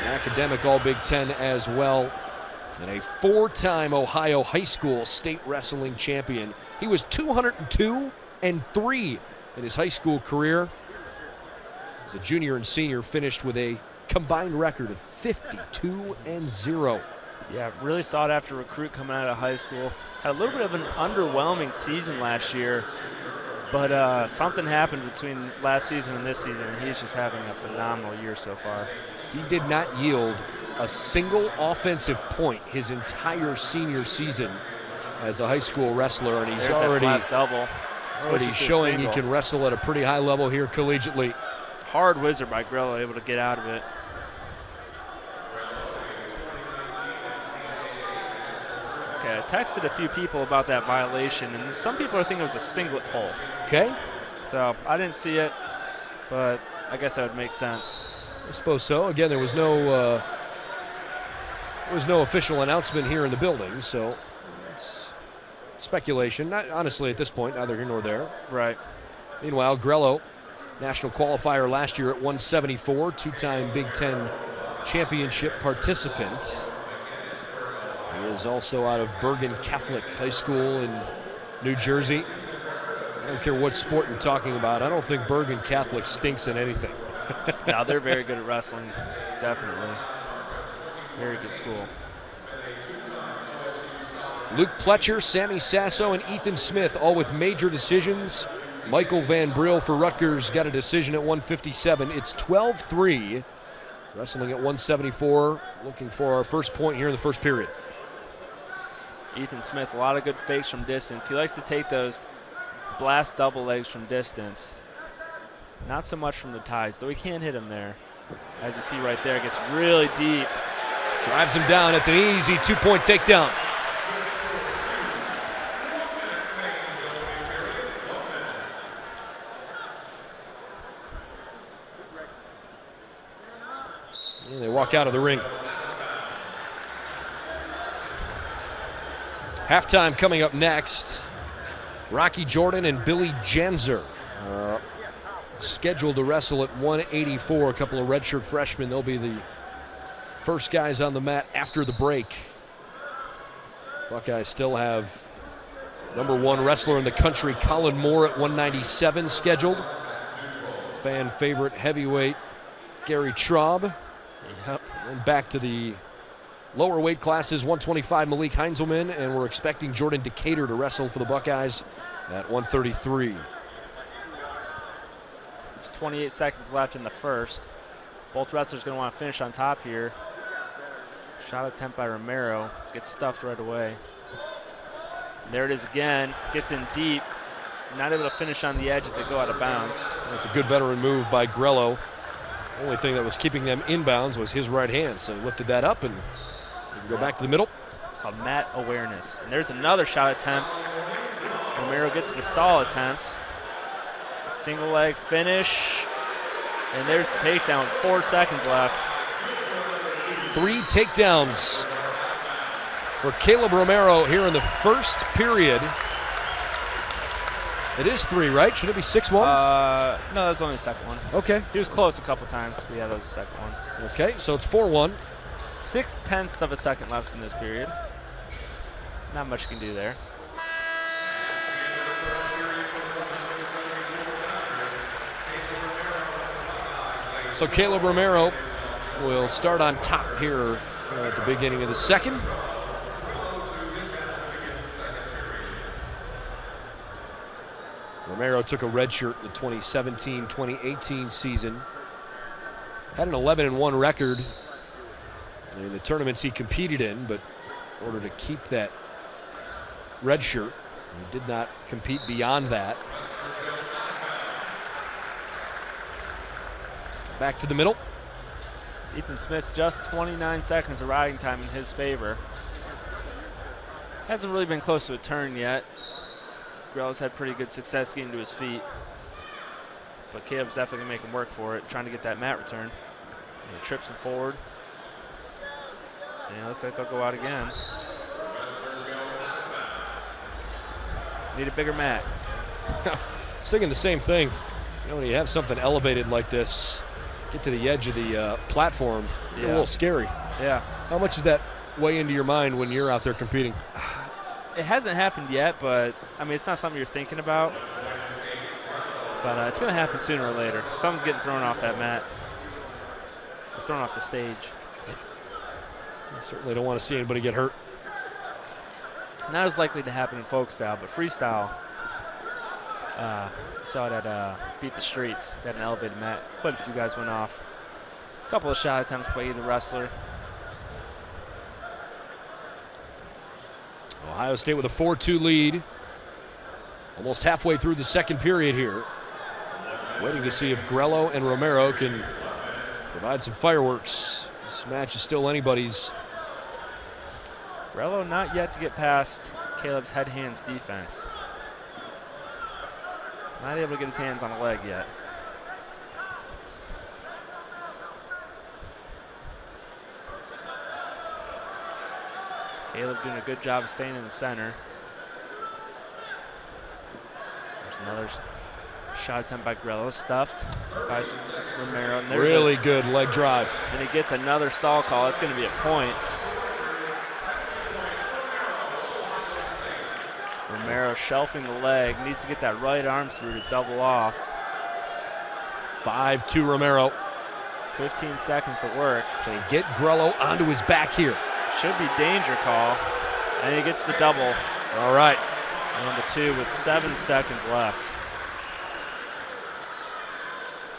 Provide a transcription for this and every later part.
Academic All-Big Ten as well, and a 4-time Ohio high school state wrestling champion. He was 202-3 in his high school career. As a junior and senior, finished with a combined record of 52-0. Yeah, really sought after recruit coming out of high school. Had a little bit of an underwhelming season last year, but something happened between last season and this season, and he's just having a phenomenal year so far. He did not yield a single offensive point his entire senior season as a high school wrestler, and he's already showing he can wrestle at a pretty high level here collegiately. Hard wizard by Grello, able to get out of it. Okay, I texted a few people about that violation, and some people are thinking it was a singlet pull. Okay. So I didn't see it, but I guess that would make sense. I suppose so. Again, there was no official announcement here in the building, so it's speculation. Not honestly at this point, neither here nor there. Right. Meanwhile, Grello, national qualifier last year at 174, two-time Big Ten championship participant. He is also out of Bergen Catholic High School in New Jersey. I don't care what sport you're talking about. I don't think Bergen Catholic stinks in anything. No, they're very good at wrestling, definitely. Very good school. Luke Pletcher, Sammy Sasso, and Ethan Smith, all with major decisions. Michael Van Brill for Rutgers got a decision at 157. It's 12-3. Wrestling at 174, looking for our first point here in the first period. Ethan Smith, a lot of good fakes from distance. He likes to take those blast double legs from distance. Not so much from the ties, though he can hit him there. As you see right there, it gets really deep. Drives him down. It's an easy two-point takedown. And they walk out of the ring. Halftime coming up next. Rocky Jordan and Billy Janzer are scheduled to wrestle at 184. A couple of redshirt freshmen. They'll be the first guys on the mat after the break. Buckeyes still have #1 wrestler in the country, Colin Moore, at 197 scheduled. Fan favorite heavyweight Gary Traub. Yep. And back to the lower weight classes, 125 Malik Heinzelman, and we're expecting Jordan Decatur to wrestle for the Buckeyes at 133. There's 28 seconds left in the first. Both wrestlers going to want to finish on top here. Shot attempt by Romero. Gets stuffed right away. And there it is again. Gets in deep. Not able to finish on the edge as they go out of bounds. That's a good veteran move by Grello. The only thing that was keeping them inbounds was his right hand, so he lifted that up and go back to the middle. It's called mat awareness. And there's another shot attempt. Romero gets the stall attempt. Single leg finish. And there's the takedown with 4 seconds left. 3 takedowns for Kaleb Romero here in the first period. It is 3, right? Should it be 6-1? No, that was only the second one. Okay. He was close a couple times, but yeah, that was the second one. Okay, so it's 4-1. 0.6 of a second left in this period. Not much you can do there. So Kaleb Romero will start on top here at the beginning of the second. Romero took a red shirt in the 2017-2018 season. Had an 11-1 record in the tournaments he competed in, but in order to keep that red shirt, he did not compete beyond that. Back to the middle. Ethan Smith, just 29 seconds of riding time in his favor. Hasn't really been close to a turn yet. Grell's had pretty good success getting to his feet. But Caleb's definitely going to make him work for it, trying to get that mat return. And he trips him forward. And it looks like they'll go out again. Need a bigger mat. I was thinking the same thing. You know, when you have something elevated like this, get to the edge of the platform, a little scary. Yeah. How much does that weigh into your mind when you're out there competing? It hasn't happened yet, but, I mean, it's not something you're thinking about. But it's going to happen sooner or later. Someone's getting thrown off that mat. Or thrown off the stage. I certainly don't want to see anybody get hurt. Not as likely to happen in folk style, but freestyle. Saw it at Beat the Streets. They had an elevated mat. Quite a few guys went off. A couple of shot attempts by either wrestler. Ohio State with a 4-2 lead. Almost halfway through the second period here. Waiting to see if Grello and Romero can provide some fireworks. This match is still anybody's. Grello not yet to get past Kaleb's head-hands defense. Not able to get his hands on a leg yet. Kaleb doing a good job of staying in the center. There's another shot attempt by Grello, stuffed by Romero. And really good leg drive. And he gets another stall call. It's going to be a point. Romero shelving the leg, needs to get that right arm through to double off. 5-2 Romero. 15 seconds to work. Can he get Grello onto his back here? Should be danger call. And he gets the double. All right. Number 2 with 7 seconds left.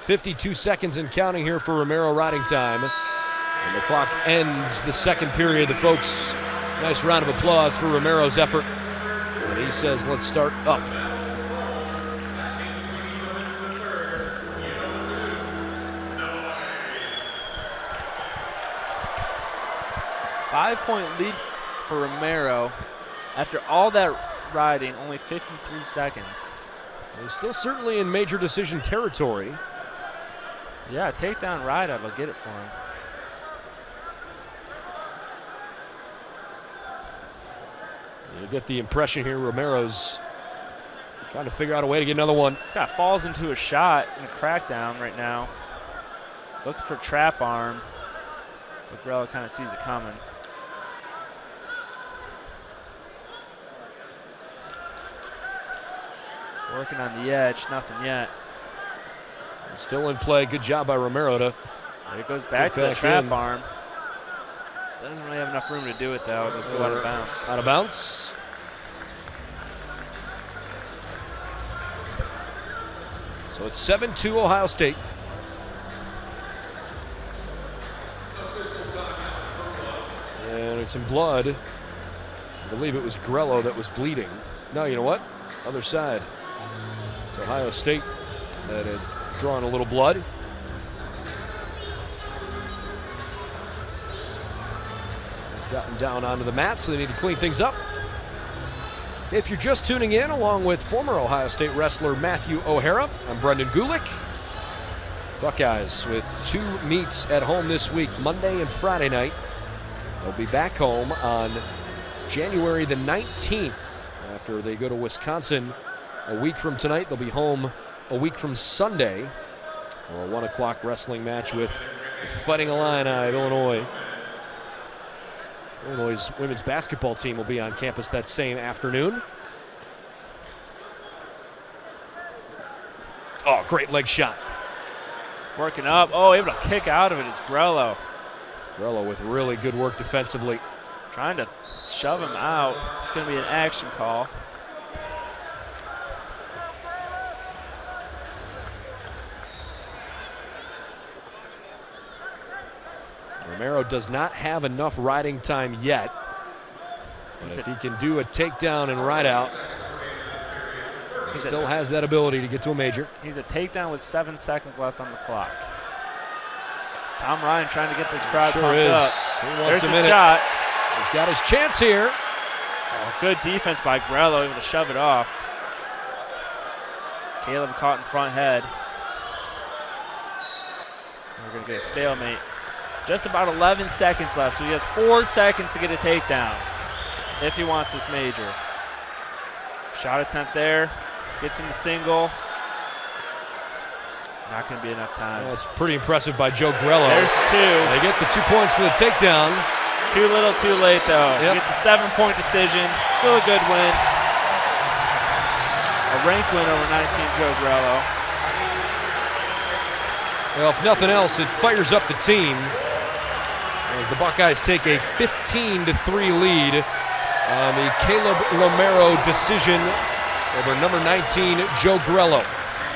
52 seconds and counting here for Romero riding time. And the clock ends the second period. The folks, nice round of applause for Romero's effort. And he says, let's start up. Five-point lead for Romero. After all that riding, only 53 seconds. He's still certainly in major decision territory. Yeah, takedown ride out will get it for him. You get the impression here Romero's trying to figure out a way to get another one. This guy falls into a shot in a crackdown right now. Looks for trap arm. But Grello kind of sees it coming. Working on the edge, nothing yet. Still in play. Good job by Romero to. There it goes back to the trap arm. Doesn't really have enough room to do it though. Just go out of bounds. Out of bounds. So it's 7-2 Ohio State. And it's some blood. I believe it was Grello that was bleeding. No, you know what? Other side. It's Ohio State that had drawn a little blood. They've gotten down onto the mat, so they need to clean things up. If you're just tuning in, along with former Ohio State wrestler Matthew O'Hara, I'm Brendan Gulick. Buckeyes with 2 meets at home this week, Monday and Friday night. They'll be back home on January the 19th after they go to Wisconsin a week from tonight. They'll be home a week from Sunday for a 1 o'clock wrestling match with the Fighting Illini of Illinois. Illinois' women's basketball team will be on campus that same afternoon. Oh, great leg shot. Working up. Oh, able to kick out of it is Grello. Grello with really good work defensively. Trying to shove him out. It's going to be an action call. Romero does not have enough riding time yet. But if he can do a takedown and ride out, he still has that ability to get to a major. He's a takedown with 7 seconds left on the clock. Tom Ryan trying to get this crowd pumped up. There's his shot. He's got his chance here. Oh, good defense by Grello, able to shove it off. Kaleb caught in front head. We're going to get a stalemate. Just about 11 seconds left, so he has 4 seconds to get a takedown if he wants this major. Shot attempt there, gets in the single. Not going to be enough time. Well, it's pretty impressive by Joe Grello. There's 2. They get the 2 points for the takedown. Too little, too late, though. Yep. Gets a 7-point decision. Still a good win. A ranked win over 19 Joe Grello. Well, if nothing else, it fires up the team as the Buckeyes take a 15-3 lead on the Kaleb Romero decision over number 19 Joe Grello.